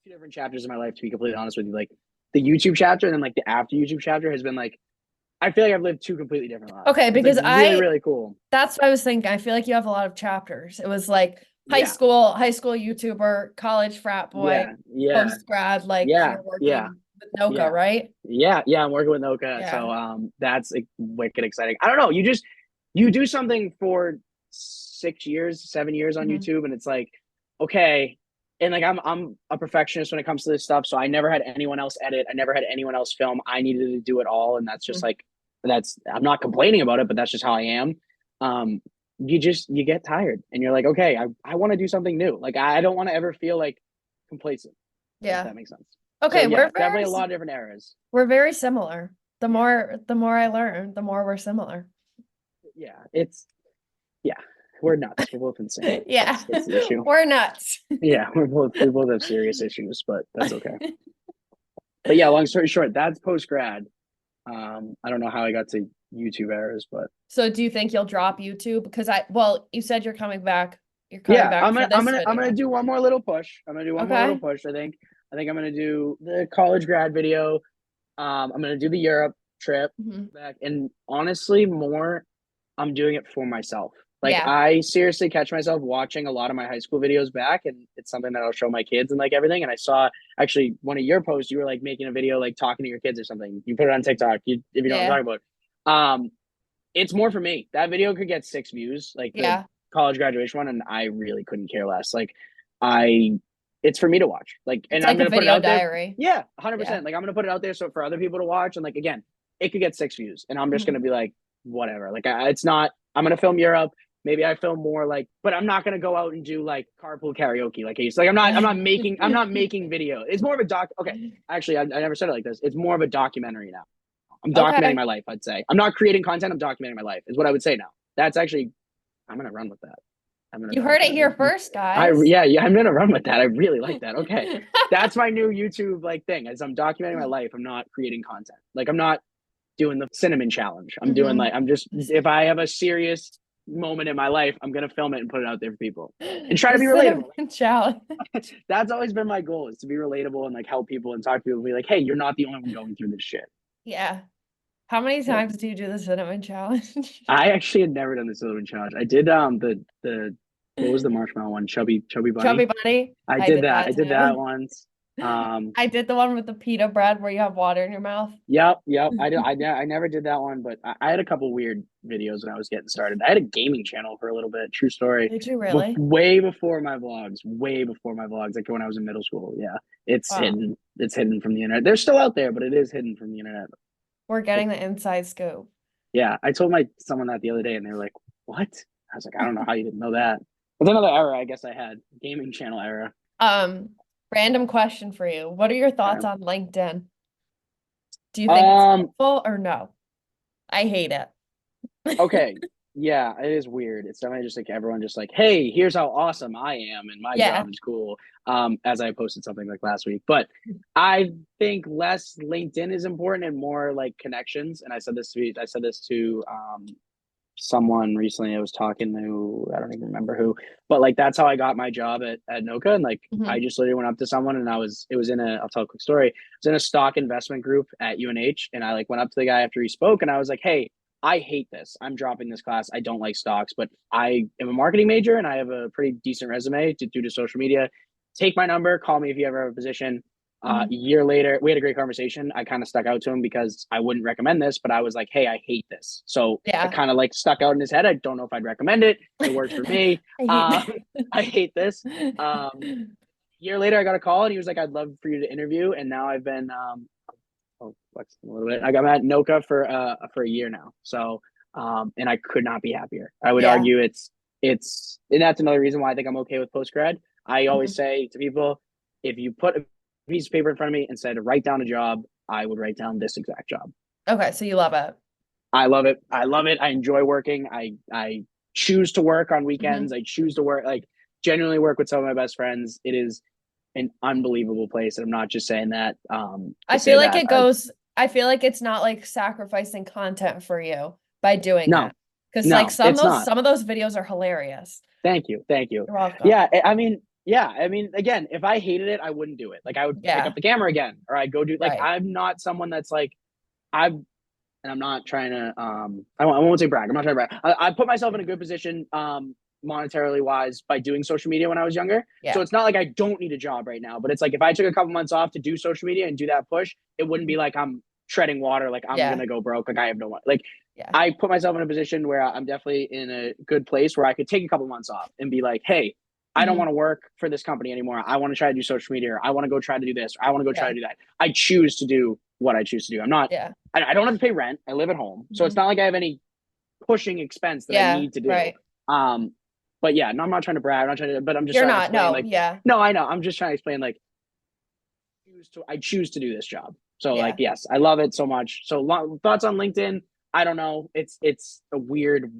two different chapters of my life to be completely honest with you. Like the YouTube chapter and then like the after YouTube chapter has been like I feel like I've lived two completely different lives. Okay, It's like because really, really cool. that's what I was thinking. I feel like you have a lot of chapters. It was like Yeah, high school YouTuber, college frat boy, yeah, yeah, post grad, like yeah, you're yeah, working with Noka, yeah, right? yeah. I'm working with Noka, Yeah. so that's like, wicked exciting. I don't know. You do something for 6 years, 7 years on Mhm. YouTube, and it's like okay. And like I'm a perfectionist when it comes to this stuff, so I never had anyone else edit. I never had anyone else film. I needed to do it all, and that's just Mhm. like that's I'm not complaining about it, but that's just how I am. Um, you get tired, and you're like, okay, I want to do something new. Like I don't want to ever feel like complacent, if Yeah. that makes sense. So Okay, yeah, definitely a lot of different eras. we're very similar. Yeah, The more I learn, the more we're similar. yeah, it's yeah, we're nuts. We're both insane. Yeah. That's the issue. We're nuts. Yeah, we both have serious issues, but that's okay. But yeah, long story short, that's post grad. I don't know how I got to YouTube eras, but So do you think you'll drop YouTube? Because well, you said you're coming back. You're coming yeah, back for this I'm gonna video. do one more little push. I'm gonna do one more little Okay. push. I think I'm gonna do the college grad video. I'm gonna do the Europe trip Mhm. back, and honestly, more I'm doing it for myself. Like Yeah. I seriously catch myself watching a lot of my high school videos back, and it's something that I'll show my kids and like everything. And I saw actually one of your posts. You were like making a video, like talking to your kids or something. You put it on TikTok. If you know what I'm Yeah. talking about. Um, it's more for me. That video could get 6 views. Like Yeah. college graduation one, and I really couldn't care less. Like, I, it's for me to watch. Like, It's and I'm like a gonna put it video out there. diary. Yeah, Yeah. 100%. Like, I'm gonna put it out there so for other people to watch. And like, again, it could get 6 views, and I'm just Mhm. gonna be like, whatever. Like, it's not. I'm gonna film Europe. Maybe I film more like, but I'm not gonna go out and do like carpool karaoke. Like, he's like, I'm not making video. It's more of a doc. Okay, actually, I never said it like this. It's more of a documentary now. I'm documenting Okay. my life. I'd say I'm not creating content. I'm documenting my life. Is what I would say now. That's actually. I'm gonna run with that. I'm gonna You run with heard it here that. first, guys. Yeah, I'm gonna run with that. I really like that. Okay, that's my new YouTube like thing. As I'm documenting my life, I'm not creating content. Like, I'm not doing the cinnamon challenge. I'm doing Hmm. like, I'm just, if I have a serious moment in my life, I'm gonna film it and put it out there for people and try to The be relatable. cinnamon challenge. That's always been my goal, is to be relatable and like help people and talk to people and be like, hey, you're not the only one going through this shit. Yeah. How many Yeah. times do you do the cinnamon challenge? I actually had never done the cinnamon challenge. I did the what was the marshmallow one? Chubby bunny. Chubby bunny. I I did did that. I that did that too. once. I did the one with the pita bread where you have water in your mouth. Yep. I never did that one, but I had a couple weird videos when I was getting started. I had a gaming channel for a little bit. True story. Did you really? Way before my vlogs. Way before my vlogs. Like when I was in middle school. Yeah, it's Wow. hidden. It's hidden from the internet. They're still out there, but it is hidden from the internet. We're getting the inside scoop. Yeah, I told someone that the other day, and they were like, "What?" I was like, "I don't know how you didn't know that." It's another error I guess I had. Gaming channel error. Um, Random question for you. What are your thoughts Okay. on LinkedIn? Do you think it's Um. helpful or no? I hate it. Okay. Yeah, it is weird. It's definitely just like everyone just like, hey, here's how awesome I am and my Yeah. job is cool. As I posted something like last week. But I think less LinkedIn is important and more like connections. And I said this to someone recently. I was talking to, I don't even remember who, but like that's how I got my job at Noka. And like I Mhm. just literally went up to someone and it was in I'll tell a quick story. It was in a stock investment group at UNH. And I like went up to the guy after he spoke and I was like, hey, I hate this. I'm dropping this class. I don't like stocks, but I am a marketing major and I have a pretty decent resume due to social media. Take my number, call me if you ever have a position. A Mhm. year later, we had a great conversation. I kind of stuck out to him because I wouldn't recommend this, but I was like, hey, I hate this. So it Yeah. kind of like stuck out in his head. I don't know if I'd recommend it. It works for me. I hate Um, I hate this. Year later, I got a call and he was like, I'd love for you to interview. And now I've been, flex a little bit. I got at Noka for a year now. So, and I could not be happier. I would Yeah. argue and that's another reason why I think I'm okay with post grad. I always Mhm. say to people, if you put a piece of paper in front of me and said, write down a job, I would write down this exact job. Okay, so you love it. I love it. I love it. I enjoy working. I choose to work on Mhm. weekends. I choose to work, like, genuinely work with some of my best friends. It is an unbelievable place. And I'm not just saying that to I say feel like that. I feel like it's not like sacrificing content for you by doing No, it. Because like no, it's not. some of those videos are hilarious. Thank you. Thank you. You're welcome. Yeah, I mean, again, if I hated it, I wouldn't do it. Like, I would pick up Yeah, the camera again, or I'd go do, like, right. I'm not someone that's like, I've, and I'm not trying to, I won't say brag. I'm not trying to brag. I put myself in a good position, monetarily wise by doing social media when I was younger. So Yeah. it's not like I don't need a job right now, but it's like if I took a couple months off to do social media and do that push, it wouldn't be Mhm. like I'm treading water, like I'm Yeah. gonna go broke, like I have no one. Like, Yeah. I put myself in a position where I'm definitely in a good place where I could take a couple months off and be like, hey, I don't Hmm. want to work for this company anymore. I want to try to do social media. Or I want to go try to do this. Or I want to go try Yeah. to do that. I choose to do what I choose to do. I'm not, Yeah. I don't have to pay rent. I live at home. So it's Mhm. not like I have any pushing expense that I Yeah, need to do. right. Um, but yeah, no, I'm not trying to brag. I'm not trying to, but I'm just You're trying to not. explain No, like, yeah. no, I know. I'm just trying to explain like, I choose to do this job. So like, Yeah. yes, I love it so much. So thoughts on LinkedIn? I don't know. It's a weird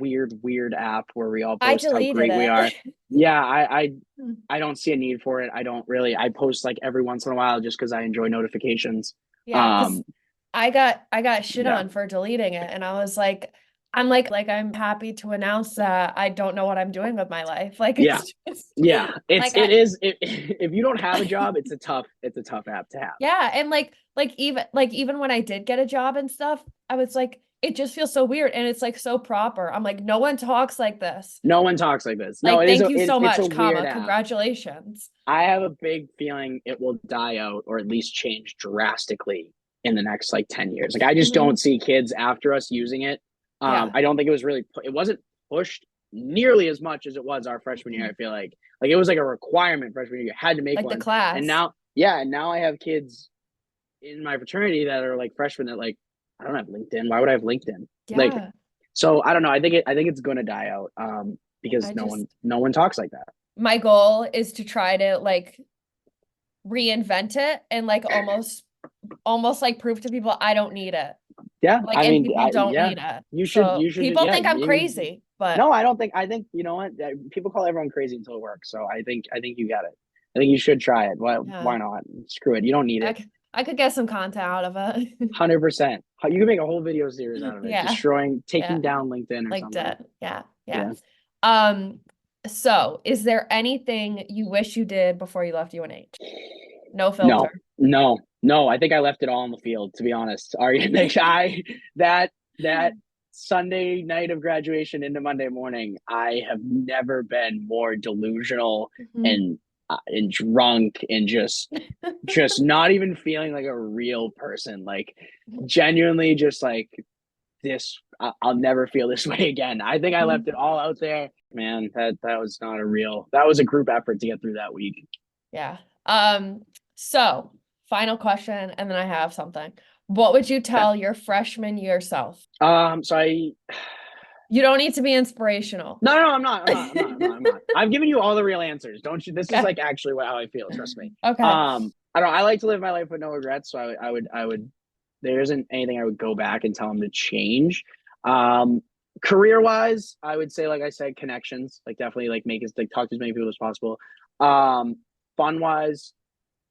app where we all I post how deleted great we are. it. Yeah, I don't see a need for it. I don't really. I post like every once in a while just because I enjoy notifications. Yeah, because Um, I got shit yeah, on for deleting it, and I was like, like I'm happy to announce that I don't know what I'm doing with my life. Like yeah, it's just yeah. like It is. If you don't have a job, it's a tough app to have. yeah, and like even when I did get a job and stuff, I was like, it just feels so weird, and it's like so proper. I'm like, no one talks like this. No one talks like this. No, Like, it is thank you so it's a much, weird comma, app. congratulations. I have a big feeling it will die out or at least change drastically in the next like 10 years. Like I just Hmm. don't see kids after us using it. Yeah. I don't think it was really it wasn't pushed nearly as much as it was our freshman year. I feel like it was like a requirement freshman year. You had to make Like the one. class. And now I have kids in my fraternity that are like freshmen that like, I don't have LinkedIn. Why would I have LinkedIn? Like, Yeah. so I don't know. I think it's going to die out because no one talks like that. My goal is to try to like reinvent it and like almost like prove to people I don't need it. Yeah, Like, I and mean, people don't need it. you So should, people yeah. think I'm crazy, but No, I don't think. I think you know what? People call everyone crazy until it works. So I think you got it. I think you should try it. Why not? Screw it. You don't need it. I could get some content out of it. 100%. You can make a whole video series out of it. Yeah. Taking down LinkedIn or something. Yeah. Yeah. So is there anything you wish you did before you left UNH? No No, filter. no. I think I left it all on the field, to be honest. That Sunday night of graduation into Monday morning, I have never been more delusional and drunk and just not even feeling like a real person. Like genuinely just like this, I'll never feel this way again. I think I left it all out there. Man, that was not that was a group effort to get through that week. Yeah. So final question, and then I have something. What would you tell your freshman year self? You don't need to be inspirational. No, I'm not. I've given you all the real answers. Don't you? This is like actually how I feel. Trust me. Okay. I don't know. I like to live my life with no regrets. So I would. There isn't anything I would go back and tell them to change. Career wise, I would say, like I said, connections. Like definitely, like make it like talk to as many people as possible. Fun wise,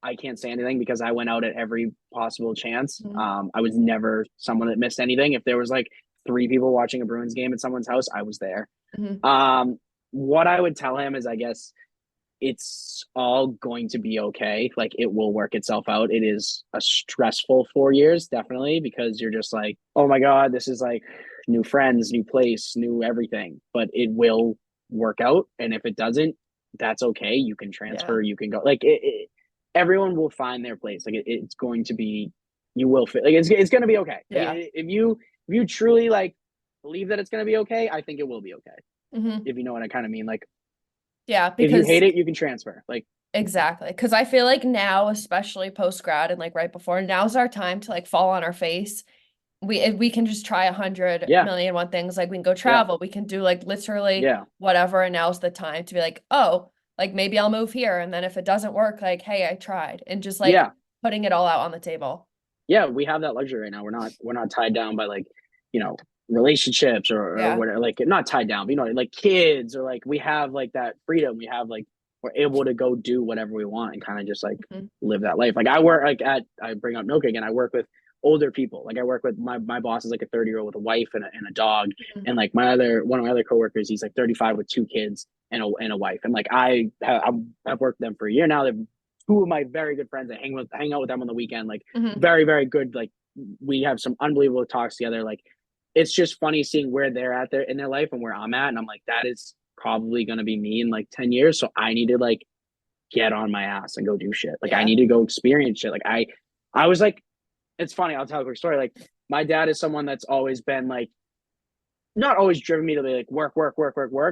I can't say anything because I went out at every possible chance. I was never someone that missed anything. If there was like 3 people watching a Bruins game at someone's house, I was there. What I would tell him is, I guess it's all going to be okay. Like it will work itself out. It is a stressful 4 years, definitely, because you're just like, oh my God, this is like new friends, new place, new everything, but it will work out. And if it doesn't, that's okay. You can transfer, you can go like everyone will find their place. Like it's going to be, you will fit. Like it's going to be okay. Yeah. Like, if you truly like believe that it's going to be okay, I think it will be okay. If you know what I kind of mean. Like, yeah, because if you hate it, you can transfer. Like exactly. Because I feel like now, especially post grad and like right before, now's our time to like fall on our face. We can just try 100,000,001 things. Like we can go travel. We can do like literally whatever. And now's the time to be like, oh, like maybe I'll move here. And then if it doesn't work, like, hey, I tried. And just like putting it all out on the table. Yeah, we have that luxury right now. We're not tied down by like, relationships or whatever, like not tied down, but like kids or like we have like that freedom. We have like we're able to go do whatever we want and kind of just like live that life. Like I work like I bring up Noka again. I work with older people. Like I work with my boss is like a 30-year-old with a wife and a dog. And like one of my other coworkers, he's like 35 with 2 kids and a wife. And like I've worked with them for a year now. They're 2 of my very good friends. I hang out with them on the weekend. Like very, very good. Like we have some unbelievable talks together. Like it's just funny seeing where they're at there in their life and where I'm at. And I'm like, that is probably going to be me in like 10 years. So I need to like get on my ass and go do shit. Like I need to go experience shit. Like I was like, it's funny. I'll tell a quick story. Like my dad is someone that's always been like, not always driven me to be like work.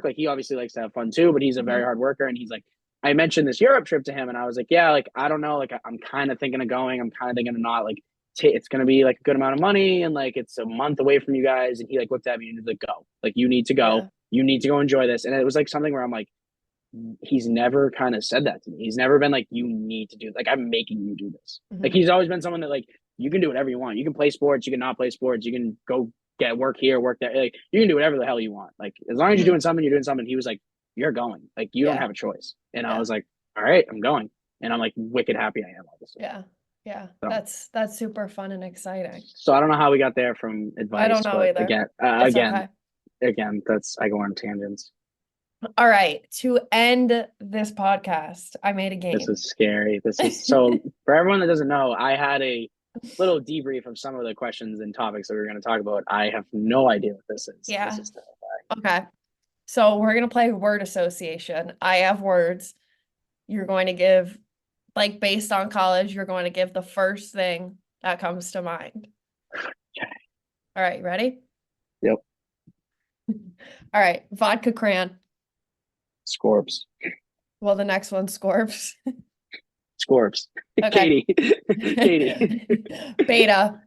Like he obviously likes to have fun too, but he's a very hard worker. And he's like, I mentioned this Europe trip to him and I was like, yeah, like, I don't know. Like I'm kind of thinking of going, I'm kind of thinking of not like, it's going to be like a good amount of money. And like, it's a month away from you guys. And he like looked at me and was like, go, like, you need to go, you need to go enjoy this. And it was like something where I'm like, he's never kind of said that to me. He's never been like, you need to do, like, I'm making you do this. Like, he's always been someone that like, you can do whatever you want. You can play sports. You can not play sports. You can go get work here, work there. Like, you can do whatever the hell you want. Like, as long as you're doing something, you're doing something. He was like, you're going. Like, you don't have a choice. And I was like, all right, I'm going. And I'm like, wicked happy I am. Obviously. Yeah. So. That's super fun and exciting. So I don't know how we got there from advice. I don't know either. Again, I go on tangents. All right. To end this podcast, I made a game. This is scary. This is so for everyone that doesn't know, I had a little debrief of some of the questions and topics that we were going to talk about. I have no idea what this is. Yeah. This is terrifying. Okay. So we're going to play word association. I have words. You're going to give, like, based on college, you're going to give the first thing that comes to mind. Okay. All right. Ready? Yep. All right, vodka crayon. Scorps. Well, the next one's Scorps. Scorps. Okay. Katie. Katie. Beta.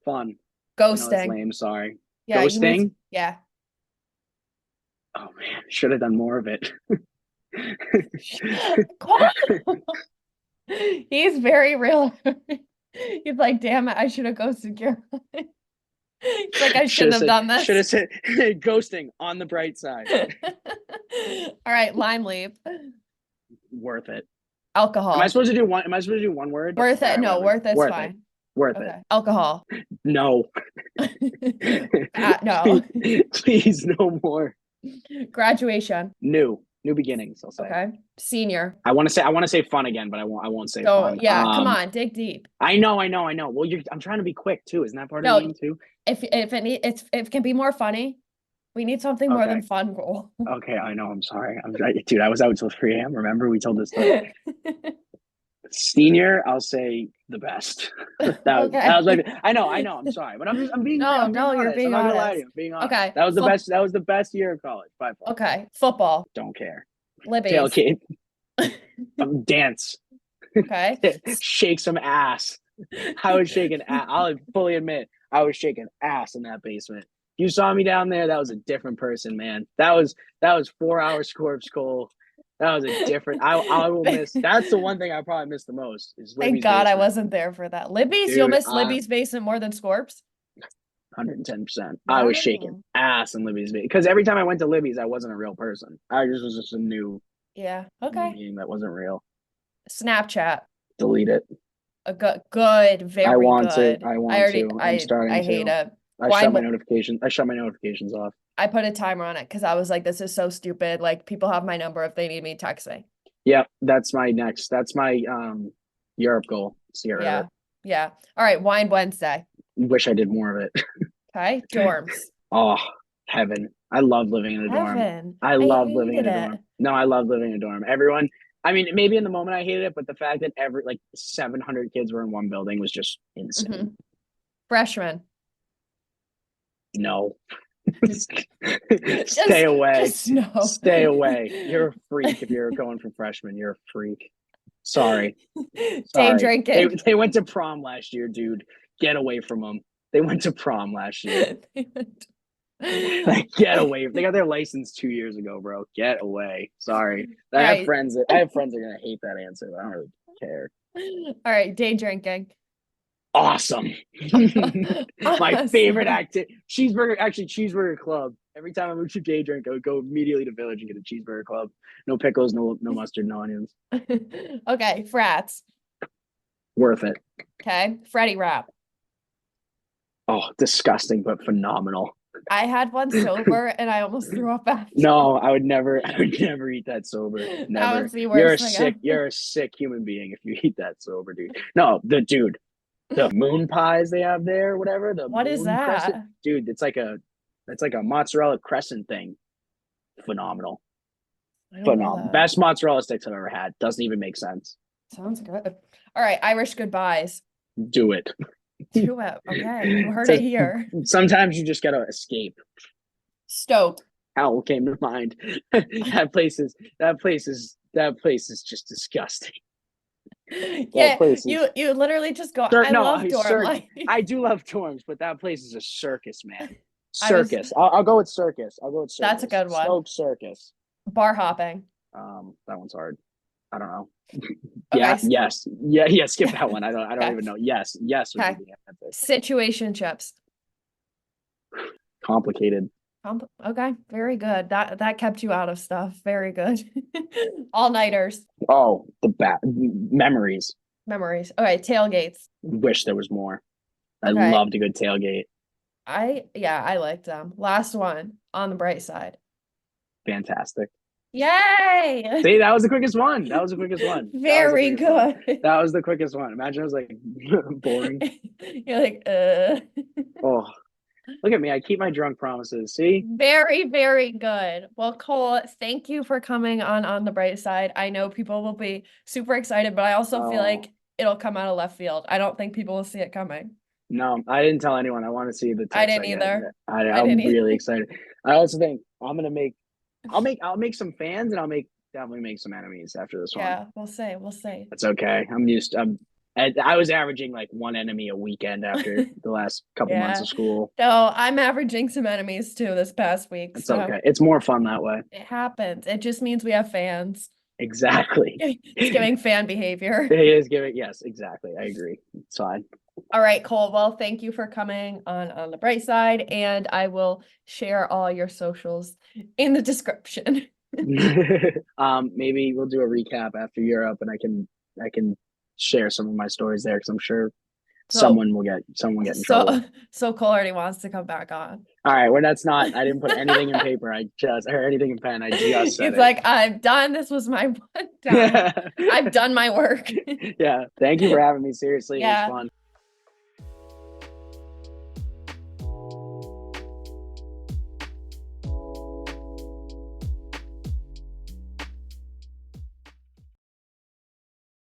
Fun. I know it's Ghosting. lame. Sorry. Yeah, you need, Ghosting. yeah. Oh man, should have done more of it. He's very real. He's like, damn it, I should have ghosted you. He's like, I shouldn't have done Should have this. said ghosting on the bright side. All right, lime leaf. Worth it. Am I Alcohol. supposed to do one? Am I supposed to do one word? Worth All it. right, No, whatever. worth it's Worth it. fine. Worth it. Okay. Alcohol. No. No. Please, no more. Graduation. New beginnings, I'll say. Okay. Senior. I want to say fun again, but I won't say So fun. yeah, come on, dig deep. I know. Well, I'm trying to be quick too. Isn't that part of the game too? If if it can be more funny, we need something more than fun rule. Okay, I know. I'm sorry. Dude, I was out till 3 a.m. Remember, we told this story. Senior, I'll say the best. That was like, I know. I'm sorry, but I'm being No, I'm being honest. you're being I'm not honest. gonna lie to you. I'm being honest. Okay. That was the best. That was the best year of college by far. Okay. Football. Don't care. Libby's. Tailgate. Dance. Okay. Shake some ass. I was shaking ass. I'll fully admit I was shaking ass in that basement. You saw me down there, that was a different person, man. That was 4 hours Scorp school. That was a different. I will miss. That's the one thing I probably miss the most. Is Thank Libby's God basement. I wasn't there for that. Libby's, Dude, you'll miss Libby's basement more than Scorp's. 110%. I was shaking ass in Libby's basement because every time I went to Libby's, I wasn't a real person. I just was just a new. Yeah. Okay. Being that wasn't real. Snapchat. Delete it. A good, very I want good. to. I'm starting I hate to. it. I shut my notifications off. I put a timer on it because I was like, this is so stupid. Like, people have my number if they need me, text me. Yep, that's my Europe goal. Yeah. Yeah. All right. Wine Wednesday. Wish I did more of it. Okay. Dorms. Oh, heaven. I love living in a dorm. I love living in a dorm. No, I love living in a dorm. Everyone, I mean, maybe in the moment I hated it, but the fact that 700 kids were in one building was just insane. Mm-hmm. Freshman. No. Stay away. No. Stay away. You're a freak if you're going for freshman. You're a freak. Sorry. Day drinking. They went to prom last year, dude. Get away from them. They went to prom last year. Like, get away. They got their license 2 years ago, bro. Get away. Sorry. I have friends that are gonna hate that answer, but I don't really care. All right, day drinking. Awesome. My favorite activity. Cheeseburger club. Every time I move to day drink, I would go immediately to Village and get a cheeseburger club. No pickles, no mustard, no onions. Okay, frats. Worth it. Okay, Freddy wrap. Oh, disgusting, but phenomenal. I had one sober and I almost threw up after. No, I would never eat that sober. Never. That was the worst You're a sick human being if you eat that sober, dude. No, the moon pies they have there, whatever. What is that? Crescent. Dude, it's like a mozzarella crescent thing. Phenomenal. Phenomenal. Best mozzarella sticks I've ever had. Doesn't even make sense. Sounds good. All right, Irish goodbyes. Do it. Do it. Okay, you heard it here. Sometimes you just gotta escape. Stoke. Hell came to mind. That place is just disgusting. Yeah, you literally just go. I love dorm life. I do love dorms, but that place is a circus, man. Circus. I'll go with circus. That's a good one. Stoke circus. Bar hopping. That one's hard. I don't know. Okay. Yeah. Skip that one. I don't even know. Yes. Okay. Situationships. Complicated. Okay, very good. That kept you out of stuff. Very good. All-nighters. Oh, memories. Okay, tailgates. Wish there was more. I loved a good tailgate. I liked them. Last one, on the bright side. Fantastic. Yay! See, that was the quickest one. Very good. That was the quickest one. Imagine it was like boring. You're like, Oh, look at me. I keep my drunk promises. See? Very, very good. Well, Cole, thank you for coming on the bright side. I know people will be super excited, but I also feel like it'll come out of left field. I don't think people will see it coming. No, I didn't tell anyone. I want to see the I text didn't I get. either. I I'm didn't really either. excited. I also think I'll make some fans, and definitely make some enemies after this one. Yeah, we'll say. We'll say. That's okay. I was averaging like one enemy a weekend after the last couple months Yeah. of school. No, I'm averaging some enemies too this past week, It's so okay. It's more fun that way. it happens. It just means we have fans. Exactly. It's giving fan behavior. It is giving, yes, exactly. I agree. It's fine. All right, Cole. Well, thank you for coming on the bright side, and I will share all your socials in the description. Maybe we'll do a recap after Europe, and I can share some of my stories there because I'm sure So, someone will get in trouble. so, so Cole already wants to come back on. All right, well that's not. I didn't put anything in paper. I just or anything in pen. I just said He's like, I'm done. This was my one time. it. I've done my work. Yeah. Thank you for having me. Seriously, it was Yeah. fun.